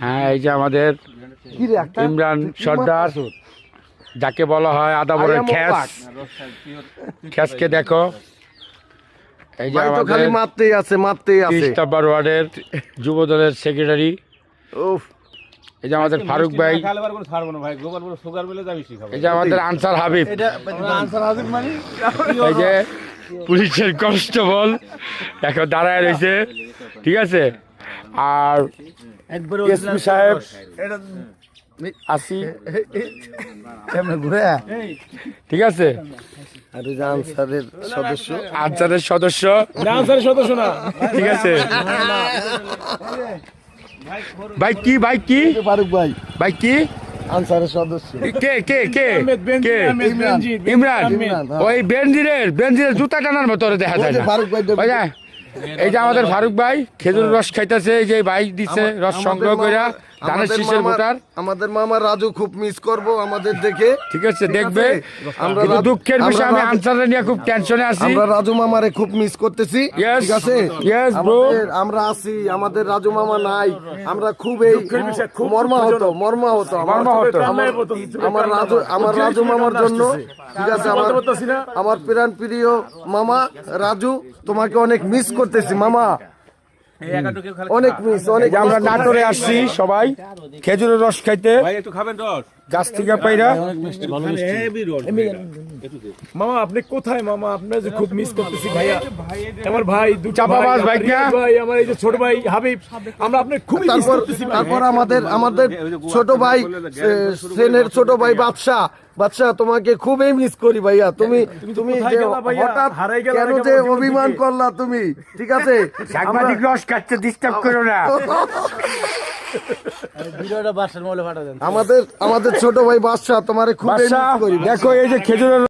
হ্যাঁ, এই যে আমাদের ইমরান সর্দার, যাকে বলা হয় আদাবরের খ্যাস। খ্যাসকে দেখো, এই যে আমাদের মারতেই আছে 30 নম্বর ওয়ার্ডের যুব দলের সেক্রেটারি। এই যে আমাদের ফারুক ভাই, এই যে আমাদের আনসার হাবিব, এই যে পুলিশের কনস্টেবল এখন দাঁড়ায় রয়েছে, ঠিক আছে। আর এসপি সাহেব আসি, ঠিক আছে। আনসারের সদস্য না, ঠিক আছে। ভাই কি ফারুক ভাই ভাই কি আনসারের সদস্য। কে কে কে কে ইমরান। ওই বেনজিরের জুতা টানার মতো দেখা যায় না। ফারুক ভাই এই যে আমাদের ফারুক ভাই খেজুর রস খাইতেছে, এই যে ভাই দিচ্ছে রস সংগ্রহ করে ধানের শীষের ভোটার। আমাদের মামা রাজু খুব মিস করব আমাদের দেখে, ঠিক আছে, দেখবে। কিন্তু দুঃখের বিষয় আমি আনসারে নিয়ে খুব টেনশনে আছি। আমরা রাজু মামারে খুব মিস করতেছি, ঠিক আছে। আমরা আছি, আমাদের রাজু মামা নাই, আমরা খুব এই মর্মাহত আমার রাজু মামার জন্য, ঠিক আছে। আমার প্রাণ প্রিয় মামা রাজু, তোমাকে অনেক মিস করতেছি মামা, অনেক মিস। অনেক আমরা নাটোরে আসছি সবাই খেজুরের রস খাইতে, গাছ থেকে পাইরা। মামা আপনি কোথায়? মামা আপনার যে খুব মিস করতেছি ভাইয়া, আমার ভাই চাপাবাজ ভাই, আমার এই যে ছোট ভাই হাবিব, আমরা আপনার খুবই মিস করতেছি। তারপর আমাদের ছোট ভাই, ট্রেনের ছোট ভাই বাদশা, তোমাকে খুবই মিস করি ভাইয়া। তুমি হঠাৎ কেন যে অভিমান করলা তুমি, ঠিক আছে। সাংবাদিক রস খাচ্ছে, ডিস্টার্ব করো না। আমাদের ছোট ভাই বাদশা, তোমারে খুবই মিস করি। দেখো এই যে খেজুরের